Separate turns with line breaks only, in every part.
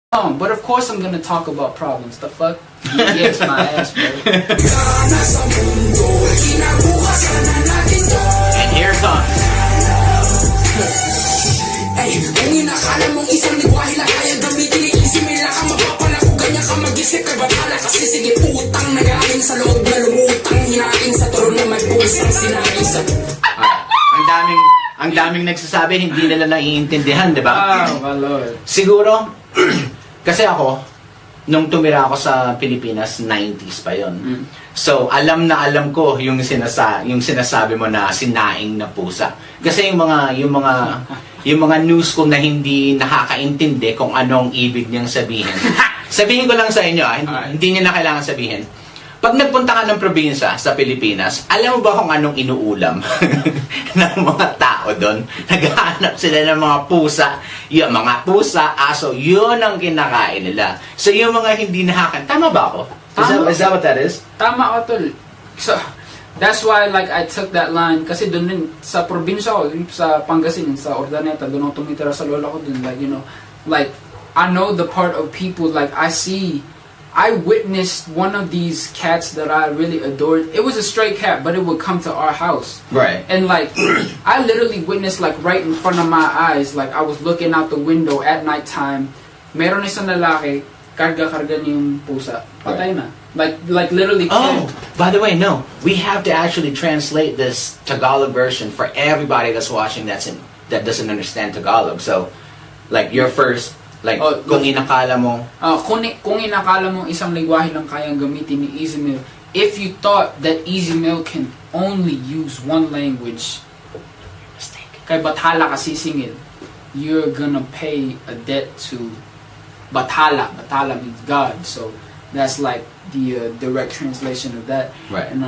But of course I'm gonna talk about problems. The fuck? Yes, my ass, bro.
And here it comes.
Kung inakala mong isang lingwahe lang kaya gamitin ni easy may lang ka mapapala kung ganyan ka mag-isip kay batala kasi sige putang nagaling sa loob na lumutang hinaing sa turon na may pusang sinaing sa
Ang daming nagsasabi hindi nila naiintindihan, di ba?
Oh my lord.
Siguro kasi ako nung tumira ako sa Pilipinas 90s pa yon. So alam ko yung sinasabi mo na sinaing na pusa. Kasi yung mga news ko na hindi nakakaintindi kung anong ibig niyang sabihin. Sabihin ko lang sa inyo, hindi niya na kailangan sabihin. Pag nagpunta ka ng probinsya sa Pilipinas, alam mo ba kung anong inuulam ng mga tao doon? Naghahanap sila ng mga pusa. Yung mga pusa, aso, yun ang kinakain nila. So yung mga hindi tama ba ako? Is that what that is?
Tama ka, tol. So, that's why like I took that line kasi doon din sa probinsya ko, sa Pangasinan, sa Ordaneta, doon ako tumitira sa lola ko doon, like you know, like I know the part of people, like I witnessed one of these cats that I really adored. It was a stray cat, but it would come to our house.
Right.
And like, I literally witnessed like right in front of my eyes, like I was looking out the window at nighttime. Meron isang lalaki, karga-karga niya yung pusa. Patay na. Like literally.
Oh, by the way, no. We have to actually translate this Tagalog version for everybody that's watching that doesn't understand Tagalog. So, like your first. Like, kung inakala mo...
kung inakala mo isang lingwahe lang kayang gamitin ni Easy Meal, if you thought that Easy Meal can only use one language, kay Bathala ka sisingil, you're gonna pay a debt to Bathala. Bathala means God. So, that's like the direct translation of that.
Right.
And,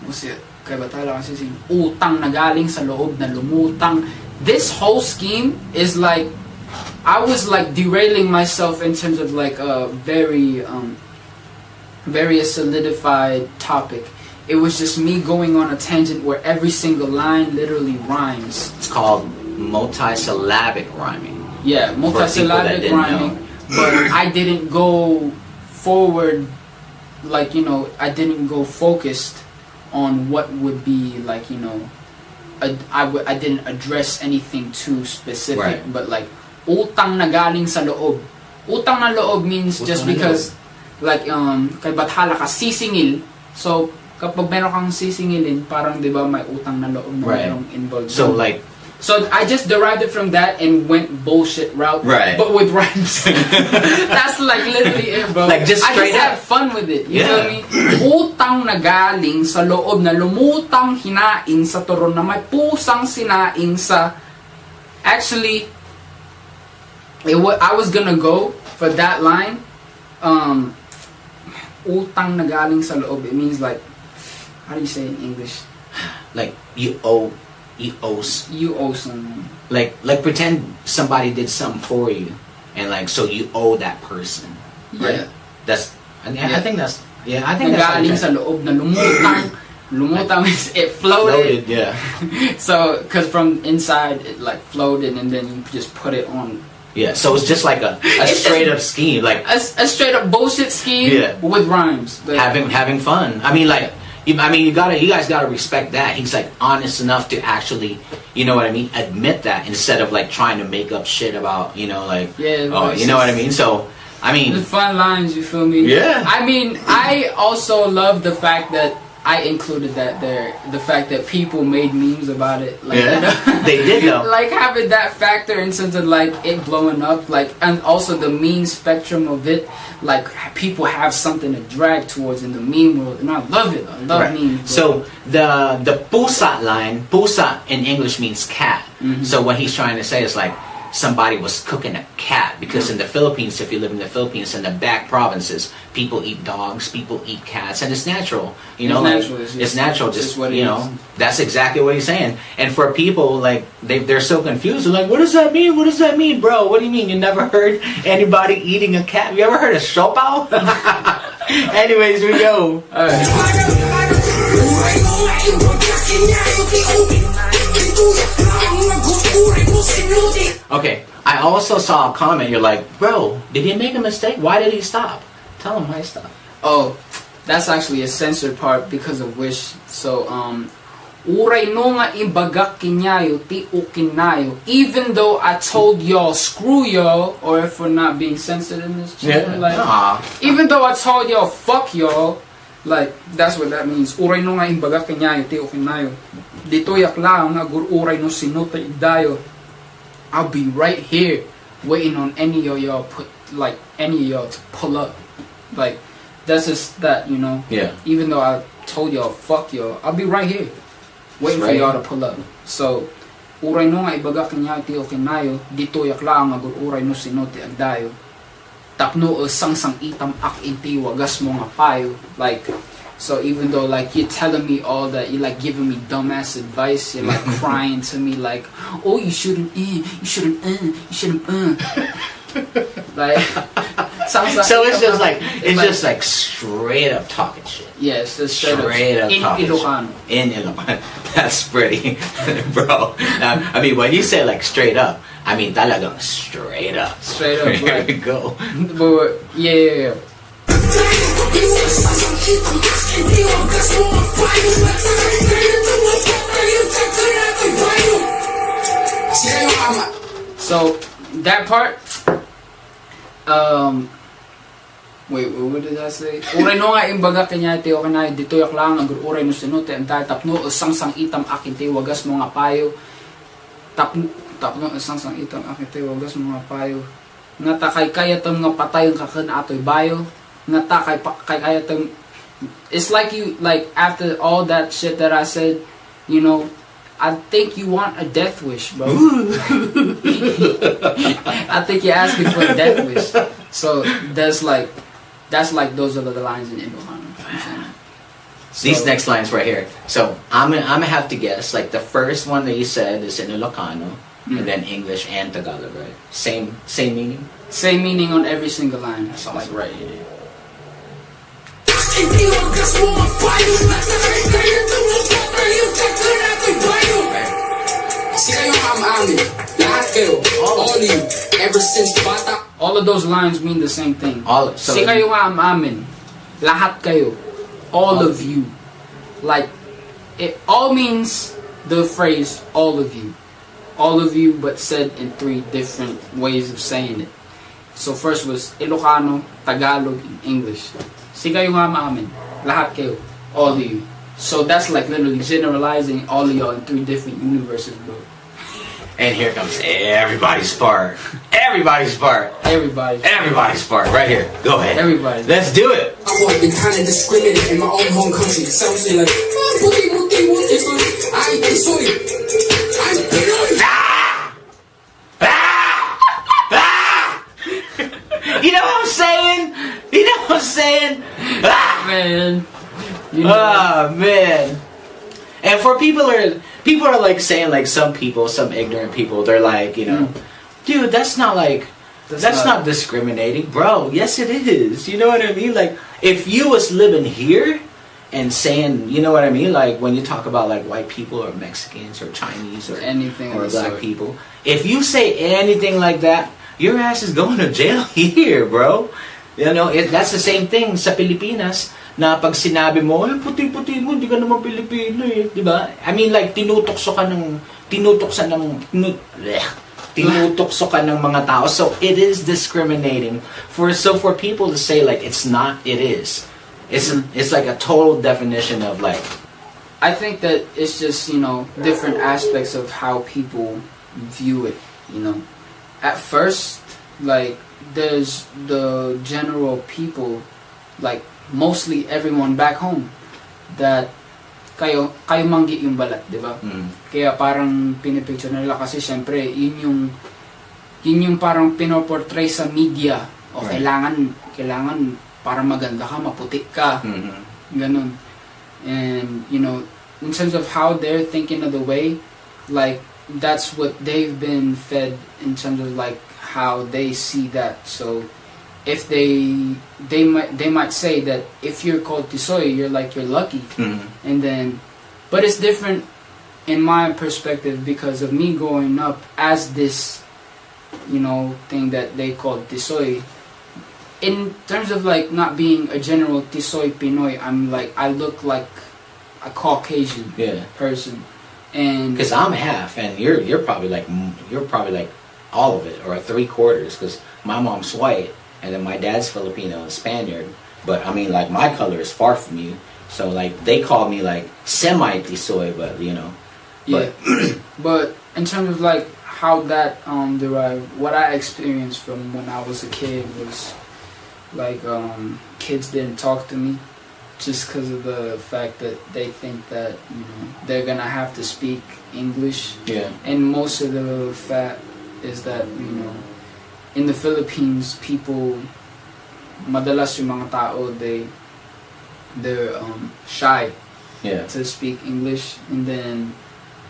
what's it? Kay Bathala ka sisingil, utang na galing sa loob na lumutang. This whole scheme is like, I was like derailing myself in terms of like a very solidified topic. It was just me going on a tangent where every single line literally rhymes.
It's called multisyllabic rhyming.
Yeah, multisyllabic rhyming. But I didn't go forward, like, you know, I didn't go focused on what would be like, you know, I didn't address anything too specific,
right.
But like, utang na galing sa loob. Utang na loob means just because like kay Bathala ka sisingil. So kapag meron kang sisingilin, parang 'di ba may utang na loob na merong involved.
So like
I just derived it from that and went bullshit route,
right.
But with rhymes. That's like literally it, bro.
Like just straight
I just have fun with it. You feel me? Utang na galing sa loob na lumutang hinaing sa turon na may pusang sinaing sa. Actually, I was gonna go for that line. Utang na galing sa loob. It means like, how do you say it in English?
Like you owe
someone.
Like pretend somebody did something for you, and like so you owe that person. Right?
Yeah.
I think that's.
Nagaling sa loob na lumutang. Lumutang means it floated.
Yeah.
So, cause from inside it like floated, and then you just put it on.
Yeah, so it's just like a straight up scheme, like
a straight up bullshit scheme with rhymes. But
having fun. I mean, like, you guys gotta respect that. He's like honest enough to actually, you know what I mean, admit that instead of like trying to make up shit about, you know, like, you know what I mean. So, I mean,
the fun lines, you feel me?
Yeah.
I mean, I also love the fact that I included that there. The fact that people made memes about it. Like,
they did though.
Like having that factor in terms of like it blowing up, like, and also the meme spectrum of it. Like people have something to drag towards in the meme world, and I love it. I love memes.
So the pusa line, pusa in English means cat. So what he's trying to say is like, somebody was cooking a cat, because in the Philippines, if you live in the Philippines, in the back provinces, people eat dogs, people eat cats, and it's natural. You know, it's natural. Just you know, that's exactly what he's saying. And for people like they're so confused. They're like, what does that mean? What does that mean, bro? What do you mean? You never heard anybody eating a cat? You ever heard of siopaw? Anyways, we go. All right. Okay, I also saw a comment. You're like, bro, did he make a mistake? Why did he stop? Tell him why he stopped.
Oh, that's actually a censored part because of which. So, uray no nga imbagak kinyayo, ti ukinayo. Even though I told y'all, screw y'all, or if we're not being censored in this channel, like, even though I told y'all, fuck y'all, like, that's what that means. Uray no nga imbagak kinyayo, ti ukinayo. Dito yak lang, agur uray no sinota idayo. I'll be right here, waiting on any of y'all to pull up. Like, that's just that, you know?
Yeah.
Even though I told y'all, fuck y'all, I'll be right here, waiting for y'all to pull up. So, uray no nga ibagak niya ti okinayo, dito yak lang agur uray no sinote agdayo. Tapno sang itam ak inti wagas mo nga payo. Like, so even though like you're telling me all that, you're like giving me dumbass advice, you're like crying to me like, oh, you shouldn't, like, sounds like.
So it's just like straight up talking shit.
Yes, it's
Straight up
in
talking
Ilocano.
shit. In Ilocano. That's pretty, bro. I mean, when you say like straight up, I mean talagang straight up.
Straight up,
Here
like,
we go.
but yeah. So that part, wait, what did I say? Uray no nga imbaga kanya ti o kanay dito yak lang ang uray no sinute antay tapno sang itam akin ti wagas mo nga payo. Tapno sang itam akin ti wagas mo nga payo. Nga takay kaya tong nga patay ang kakan atoy bayo. Nga takay kaya tong. It's like you, like after all that shit that I said, you know, I think you want a death wish, bro. I think you're asking for a death wish. So that's like those are the lines in Ilocano.
These next lines right here. So I'm gonna have to guess. Like the first one that you said is in Ilocano, and then English and Tagalog, right? Same meaning.
Same meaning on every single line. That's like right here. Ever since bata. All of those lines mean the same thing. Si kayo nga amin. Lahat kayo. All of you. Like, it all means the phrase all of you. All of you, but said in 3 different ways of saying it. So first was Ilocano, Tagalog, and English. Si kayo nga amin. Lahat kayo. All of you. So that's like literally generalizing all of y'all in 3 different universes, bro.
And here comes everybody's part. Everybody's part. Everybody's part. Right here. Go ahead.
Everybody.
Let's do it.
I've always been kind of discriminated in my own home country. Some say like, I'm Pinoy.
You know what I'm saying? You know what I'm saying?
Man. You know.
Oh man. And for people are like saying like some ignorant people, they're like, you know, dude, that's not like that's not discriminating, bro. Yes it is. You know what I mean? Like if you was living here and saying, you know what I mean? Like when you talk about like white people or Mexicans or Chinese or
anything
or black people, if you say anything like that, your ass is going to jail here, bro. You know, that's the same thing sa Pilipinas. Na pag sinabi mo, puti-puti mo, hindi ka naman Pilipino eh, di ba? I mean like tinutokso ka ng mga tao. So it is discriminating for people to say like it's not, it is. It's like a total definition of like.
I think that it's just, you know, different aspects of how people view it, you know. At first, like there's the general people, like mostly everyone back home, that kayo manggi yung balat, di ba? Kaya parang pinipicture nila kasi syempre yun yung parang pinoportray sa media. O kailangan para maganda ka, maputi ka. Ganun. And you know, in terms of how they're thinking of the way, like that's what they've been fed in terms of like how they see that. So if they might say that if you're called Tisoy, you're lucky, and then, but it's different in my perspective, because of me growing up as this, thing that they call Tisoy, in terms of like not being a general Tisoy Pinoy, I look like a Caucasian person, and
because I'm half, and you're probably like all of it or 3/4, because my mom's white, and then my dad's Filipino and Spaniard. But I mean, like, my color is far from you, so like they call me like semi-Tisoy, but
yeah. But in terms of like how that derived, what I experienced from when I was a kid was like kids didn't talk to me just because of the fact that they think that they're gonna have to speak English.
Yeah.
And most of the fact is that in the Philippines, people, madalas yung mga tao, they're shy to speak English, and then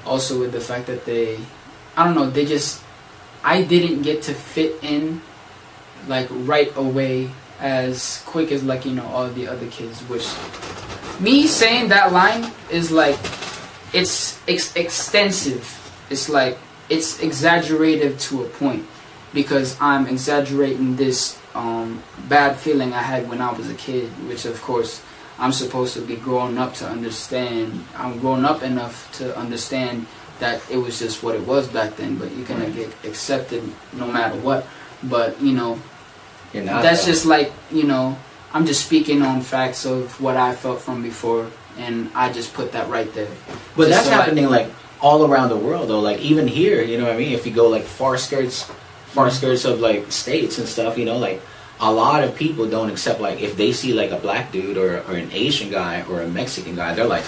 also with the fact that I didn't get to fit in like right away as quick as like all the other kids, which me saying that line is like it's extensive. It's like it's exaggerated to a point, because I'm exaggerating this bad feeling I had when I was a kid, which of course I'm supposed to be growing up to understand. I'm grown up enough to understand that it was just what it was back then, but you're gonna get accepted no matter what. But that's just like I'm just speaking on facts of what I felt from before, and I just put that right there.
But
just
that's happening like all around the world, though. Like even here, you know what I mean? If you go like far skirts of like states and stuff, like a lot of people don't accept, like if they see like a black dude or an Asian guy or a Mexican guy, they're like,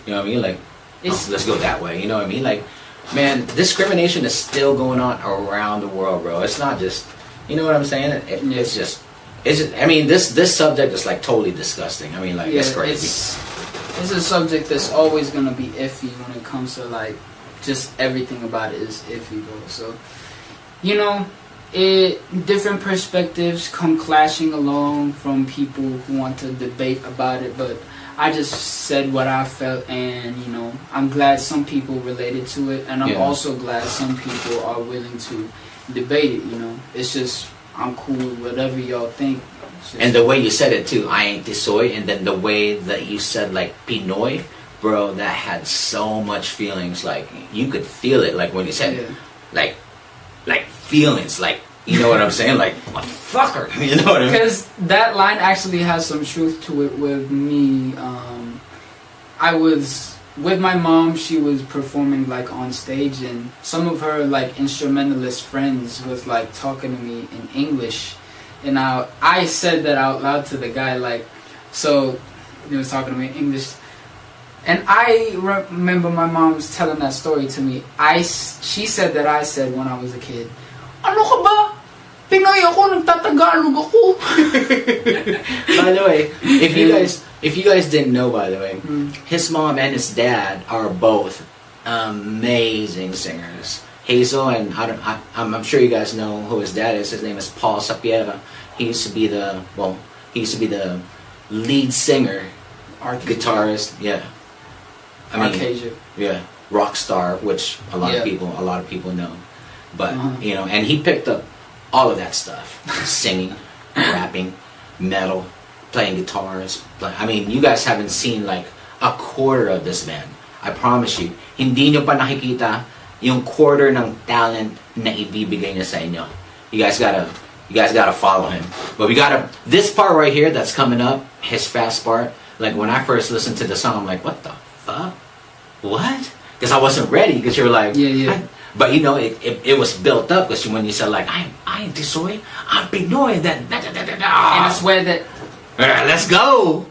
you know what I mean? Like, let's go that way. You know what I mean? Like, man, discrimination is still going on around the world, bro. It's not just, you know what I'm saying? It's just. I mean, this subject is like totally disgusting. I mean, like, it's crazy.
It's a subject that's always gonna be iffy when it comes to like just everything about it is iffy, bro. So different perspectives come clashing along from people who want to debate about it, but I just said what I felt, and I'm glad some people related to it, and I'm also glad some people are willing to debate it. It's just I'm cool with whatever y'all think.
And the way you said it too, I ain't Tisoy, and then the way that you said like Pinoy, bro, that had so much feelings. Like you could feel it, like when you said it, like feelings, like, you know what I'm saying, like motherfucker, you know what I mean?
Because that line actually has some truth to it with me. I was with my mom. She was performing like on stage, and some of her like instrumentalist friends was like talking to me in English, and I said that out loud to the guy, like, so he was talking to me in English, and I remember my mom's telling that story to me. She said that I said when I was a kid, "Ano ka ba? Pinoy ako, nagtatagalog ako."
By the way, if you guys didn't know, by the way, his mom and his dad are both amazing singers. Hazel, and I'm sure you guys know who his dad is. His name is Paul Sapiera. He used to be the lead singer, guitarist. Yeah, I mean,
Arcadia.
Yeah, rock star, which a lot of people know. But and he picked up all of that stuff: singing, rapping, metal, playing guitars. I mean, you guys haven't seen like a quarter of this man. I promise you, hindi nyo pa nakikita yung quarter ng talent na ibibigay niya sa inyo. You guys gotta follow him. But this part right here that's coming up, his fast part. Like when I first listened to the song, I'm like, what the fuck? What? Because I wasn't ready. Because you were like, but it was built up. Because when you said like, I ain't Tisoy, I'm Pinoy. Then
And I swear that.
Let's go.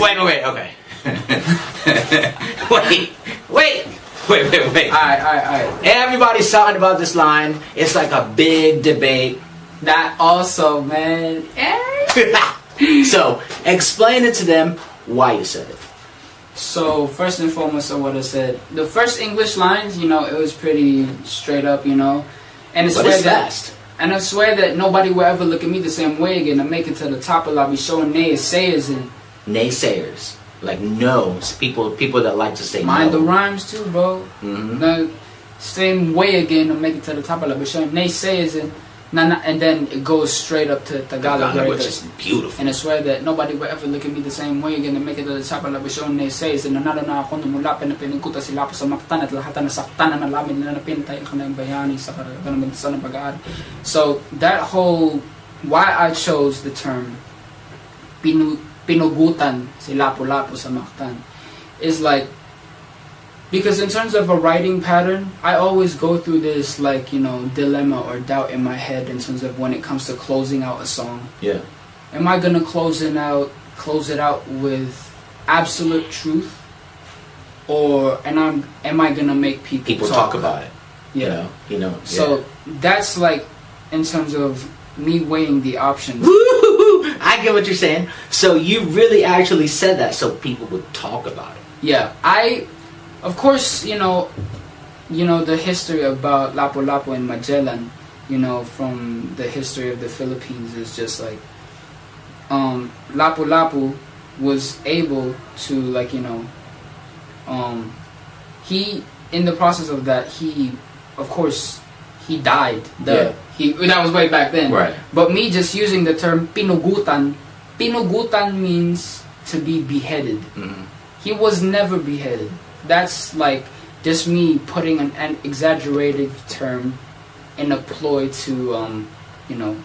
Wait, okay. Wait.
Alright.
Everybody's talking about this line. It's like a big debate.
That also, man.
So, explain it to them why you said it.
So, first and foremost, what I said. The first English lines, it was pretty straight up, And it's
but it's fast.
And I swear that nobody will ever look at me the same way again. I make it to the top, and I'll be showing naysayers and
Naysayers, like no's, people that like to say
mind the
no.
rhymes too, bro. The same way again. I make it to the top, and I'll be showing naysayers and then it goes straight up to Tagalog, right?
which is beautiful.
And I swear that nobody will ever look at me the same way again. I make it to the top, and I'll be showing naysayers. And nanalo na ako numulapin na pinagkuta sila po sa maktan at lahat na nasaktan na nalamin na napintay ang kanilang bayani sa karagatan ng bansa ng pag-aari. So that whole, why I chose the term pinugutan si Lapu-Lapu sa maktan is like, because in terms of a writing pattern, I always go through this like, you know, dilemma or doubt in my head in terms of when it comes to closing out a song.
Yeah.
Am I gonna close it out with absolute truth, or am I gonna make people
talk about it?
Yeah.
You know.
So that's like in terms of me weighing the options.
Woo-hoo-hoo! I get what you're saying. So you really actually said that so people would talk about it.
Yeah, of course, you know the history about Lapu-Lapu and Magellan, you know, from the history of the Philippines is just like, Lapu-Lapu was able to, like, you know, he, in the process of that, he, of course, he died. That was way back then.
Right.
But me just using the term pinugutan means to be beheaded.
Mm-hmm.
He was never beheaded. That's like just me putting an exaggerated term in a ploy to, you know,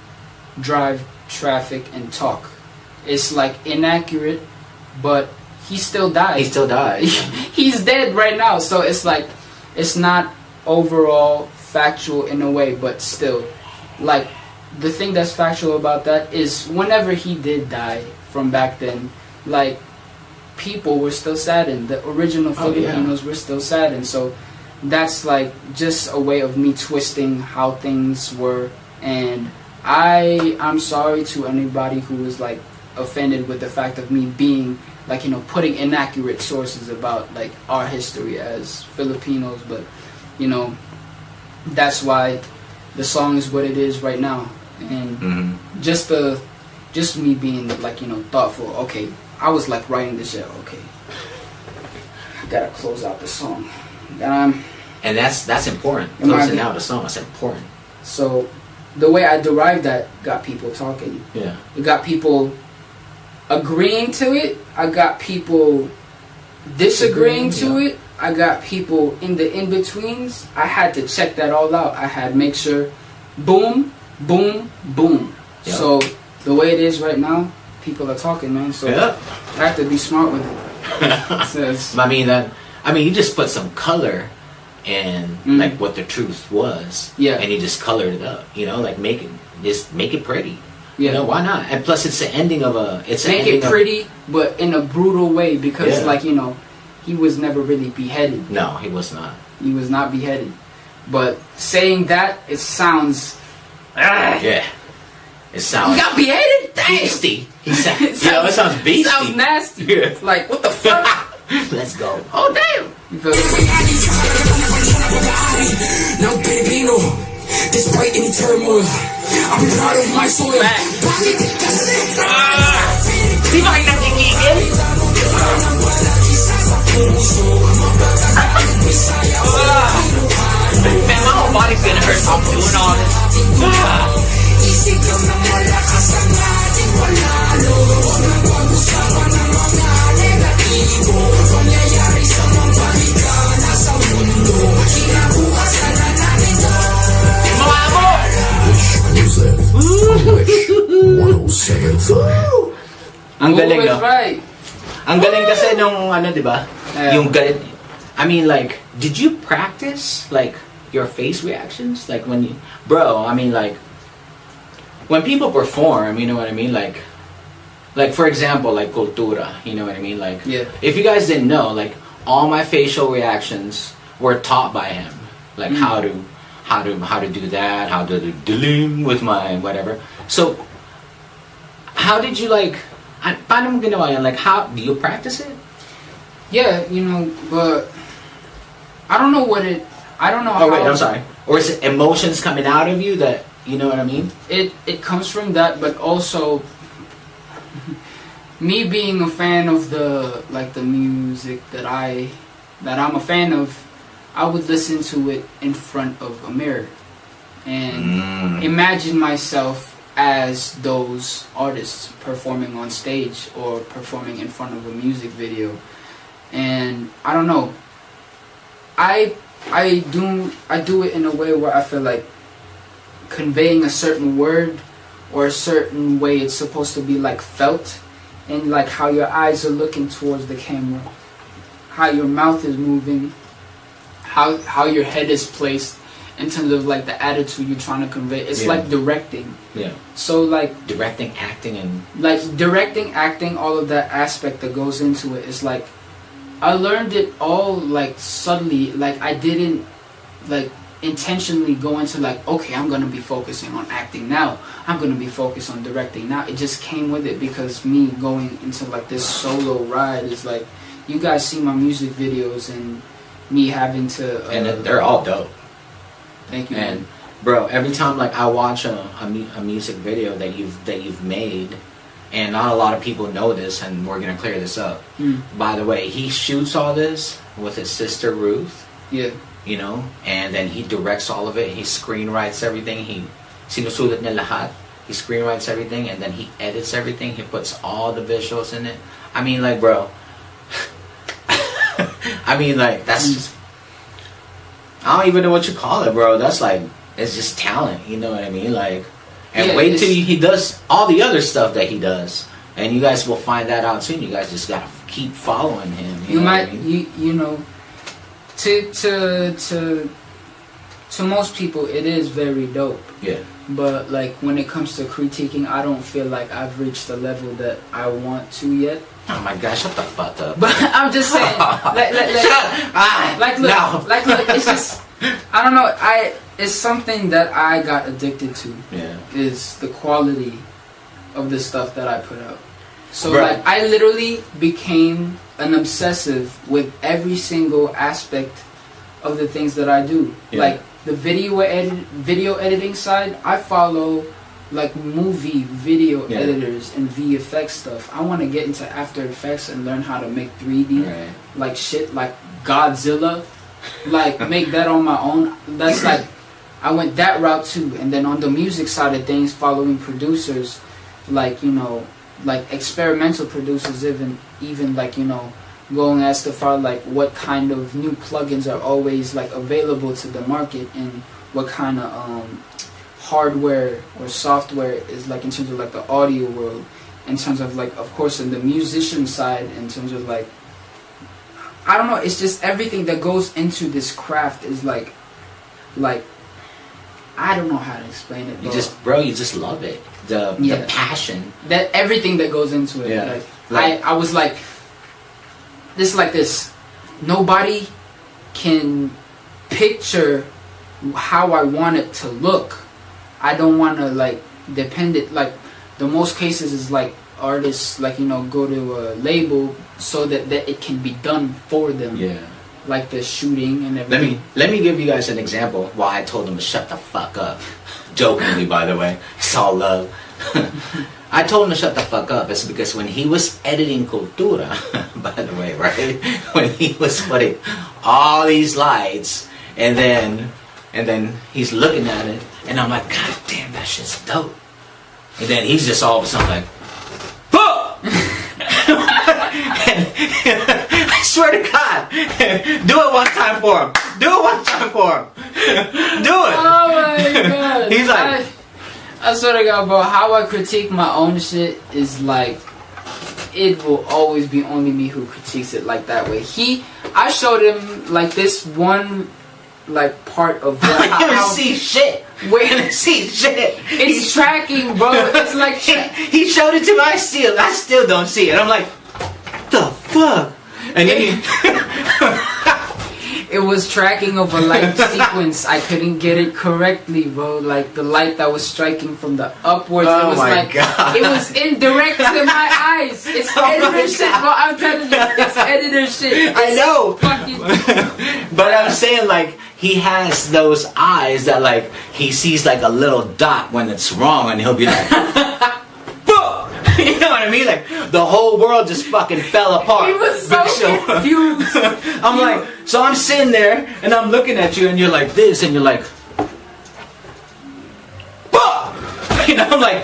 drive traffic and talk. It's like inaccurate, but he still died.
He still died.
He's dead right now, so it's like, it's not overall factual in a way, but still, like, the thing that's factual about that is whenever he did die from back then, like, people were still saddened. The original Filipinos were still saddened. So that's like just a way of me twisting how things were. And I'm sorry to anybody who was like offended with the fact of me being like, you know, putting inaccurate sources about like our history as Filipinos. But, you know, that's why the song is what it is right now. And just me being like, you know, thoughtful. Okay, I was like writing this shit. Okay, I gotta close out the song.
And that's important. Closing out the song, that's important.
So the way I derived that got people talking.
Yeah.
It got people agreeing to it. I got people disagreeing to it. I got people in the in-betweens. I had to check that all out. I had to make sure, boom, boom, boom.
Yep.
So the way it is right now, people are talking, man. So I have to be smart with it.
I mean, you just put some color in like what the truth was.
Yeah.
And you just colored it up. You know, like make it pretty.
Yeah.
You know, why not? And plus, it's the ending of a.
Make it pretty, but in a brutal way, because like, you know, he was never really beheaded.
No, he was not.
He was not beheaded. But saying that, it sounds.
Yeah. It sounds.
He got beheaded? Dang.
Beastie. It sounds beastie.
It sounds nasty.
Yeah.
Like, what the fuck?
Let's go.
Oh, damn. You feel me?
Now Filipino, despite any turmoil, I'm proud of my soil. Bakit kasi?
Di ba kayo nakikigil?
Man, my whole body's gonna hurt from doing all this.
Isip lang ng malakas ang ating panalo. Huwag nang pag-usapan ng mga negatibo. Pangyayari sa mga balikana sa mundo. Kinabukasan na natin to.
Mga mo! Ang galing, no?
Right.
Ang galing kasi nung ano, di ba?
Yeah.
Yung galit. I mean, like, did you practice like your face reactions? Like when you, bro, I mean, like, when people perform, you know what I mean? Like for example, like Cultura, you know what I mean? Like,
Yeah.
if you guys didn't know, like, all my facial reactions were taught by him. Like how to do that, how to dealing with my whatever. So, how did you like? Paano mo ginawa yan? Like, how do you practice it?
Yeah, you know, but I don't know what it. I don't know.
Oh wait, I'm sorry. Or is it emotions coming out of you that You know what I mean?
It comes from that, but also me being a fan of the music that I'm a fan of, I would listen to it in front of a mirror and imagine myself as those artists performing on stage or performing in front of a music video. And I don't know, I do it in a way where I feel like conveying a certain word or a certain way it's supposed to be like felt, and like how your eyes are looking towards the camera, how your mouth is moving, how your head is placed in terms of like the attitude you're trying to convey. It's like directing.
Yeah.
So like
Directing, acting, and
acting, all of that aspect that goes into it is like, I learned it all like subtly. Like I didn't like intentionally go into like, okay, I'm gonna be focusing on acting now, I'm gonna be focused on directing now. It just came with it, because me going into like this solo ride is like, you guys see my music videos and me having to
and they're all dope.
Thank you.
And bro, every time like I watch a music video that you've made, and not a lot of people know this, and we're gonna clear this up. By the way, he shoots all this with his sister Ruth.
Yeah.
You know, and then he directs all of it. He screenwrites everything. He sinusulat niya lahat. He screenwrites everything, and then he edits everything. He puts all the visuals in it. I mean, like, bro. I mean, like, that's just, I don't even know what you call it, bro. That's like, it's just talent. You know what I mean? Like, and
Yeah,
wait till he does all the other stuff that he does, and you guys will find that out soon. You guys just gotta keep following him.
You
know
might,
what I mean?
you know, to most people it is very dope.
Yeah.
But like when it comes to critiquing, I don't feel like I've reached the level that I want to yet.
Oh my gosh, shut the fuck up.
But I'm just saying, look, it's just, I don't know, it's something that I got addicted to.
Yeah.
Is the quality of the stuff that I put out. So
Bro.
like I literally became an obsessive with every single aspect of the things that I do.
Yeah.
Like the video editing side, I follow like movie video editors and VFX stuff. I want to get into After Effects and learn how to make 3D like shit, like Godzilla, like make that on my own. That's like, I went that route too. And then on the music side of things, following producers like, you know, like experimental producers, even like, you know, going as far like what kind of new plugins are always like available to the market, and what kind of hardware or software is like in terms of like the audio world, in terms of like, of course, in the musician side, in terms of like, I don't know, it's just everything that goes into this craft is like I don't know how to explain it.
You just love it. The passion.
That everything that goes into it.
Yeah.
Like, I was like this. Nobody can picture how I want it to look. I don't want to like depend it. Like the most cases is like artists like, you know, go to a label so that it can be done for them.
Yeah.
Like the shooting and everything.
Let me give you guys an example why I told him to shut the fuck up. Jokingly, by the way. It's all love. I told him to shut the fuck up. It's because when he was editing Cultura, by the way, right? When he was putting all these lights, and then he's looking at it, and I'm like, God damn, that shit's dope. And then he's just all of a sudden like, fuck! I swear to God, do it one time for him. Do it one time for him. Do it.
Oh my God.
He's like,
I swear to God, bro, how I critique my own shit is like, it will always be only me who critiques it like that way. I showed him like this one like part of
I can't see shit.
Wait,
see shit.
It's tracking, bro. It's like
he showed it to me. I still don't see it. I'm like, what the fuck? And then
it was tracking of a light sequence. I couldn't get it correctly, bro. Like the light that was striking from the upwards.
Oh
it was
my
like
God.
It was indirect to my eyes. It's editor shit, bro. I'm telling you, it's editor shit.
I know.
Fucking
But I'm saying like he has those eyes that like he sees like a little dot when it's wrong, and he'll be like, "Fuck!" You know what I mean? Like the whole world just fucking fell apart.
He was so
Big Show.
confused.
I'm like, so I'm sitting there and I'm looking at you, and you're like this, and you're like, "Fuck!" You know, I'm like,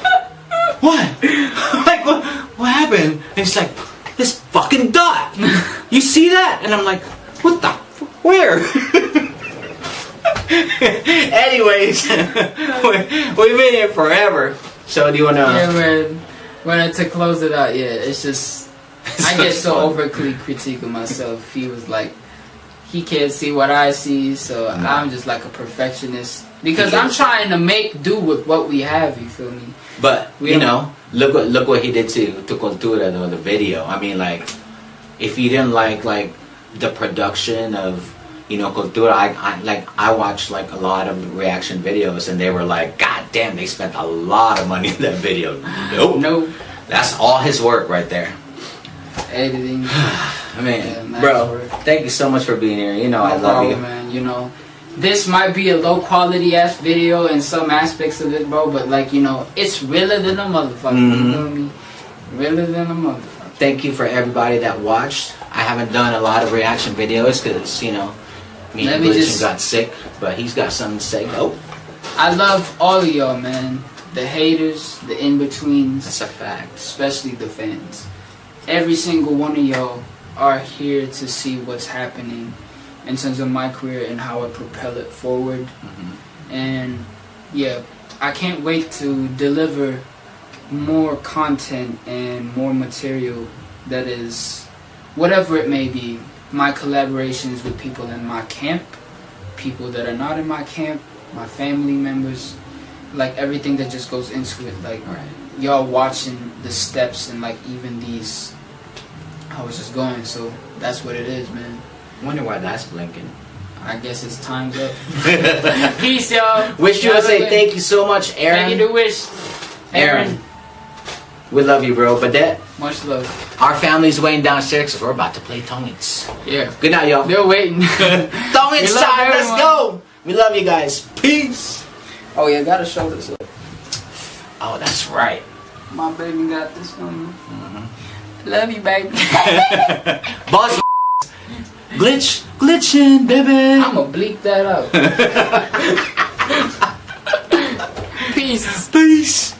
what? I'm like, what happened? And he's like, this fucking dot. You see that? And I'm like, what the? Where? Anyways, we've been here forever. So do you wanna?
Yeah, man. When to close it out, yeah, it's just I get so overly critiquing myself. He was like, he can't see what I see, so I'm just like a perfectionist because I'm trying to make do with what we have. You feel me?
But you know, look what he did to Cultura, though, the video. I mean, like, if you didn't like the production of, you know, Cultura, I watched like a lot of reaction videos, and they were like, God damn, they spent a lot of money in that video. Nope. That's all his work right there.
Editing.
I mean,
Yeah,
bro,
work.
thank you so much for being here. You know, I
No
love
problem,
you.
man. You know, this might be a low quality ass video in some aspects of it, bro, but like, you know, it's realer than a motherfucker. You feel me? Realer than a motherfucker.
Thank you for everybody that watched. I haven't done a lot of reaction videos because, you know, me
Let
and
me
Glitchin
just-
got sick, but he's got something to say. Oh,
I love all of y'all, man. The haters, the in-betweens,
that's a fact.
especially the fans. Every single one of y'all are here to see what's happening in terms of my career and how I propel it forward. And yeah, I can't wait to deliver more content and more material that is whatever it may be. My collaborations with people in my camp, people that are not in my camp, my family members, like everything that just goes into it, like y'all watching the steps and like even these how it's just going. So that's what it is, man.
Wonder why that's blinking.
I guess it's time's up. Peace, y'all.
Wish
Y'all
USA,
win.
thank you so much, Aaron.
Thank you to Wish.
Aaron. We love you, bro. But that,
Much love.
our family's waiting downstairs because we're about to play Tongits.
Yeah.
Good night, y'all.
They're waiting.
Tongits
We love
time, let's
everyone.
go. We love you guys. Peace.
Oh yeah, gotta show this.
Oh, that's right.
My baby got this one. Love you, baby.
Boss. Glitchin', baby.
I'ma bleep that out. Peace.
Peace.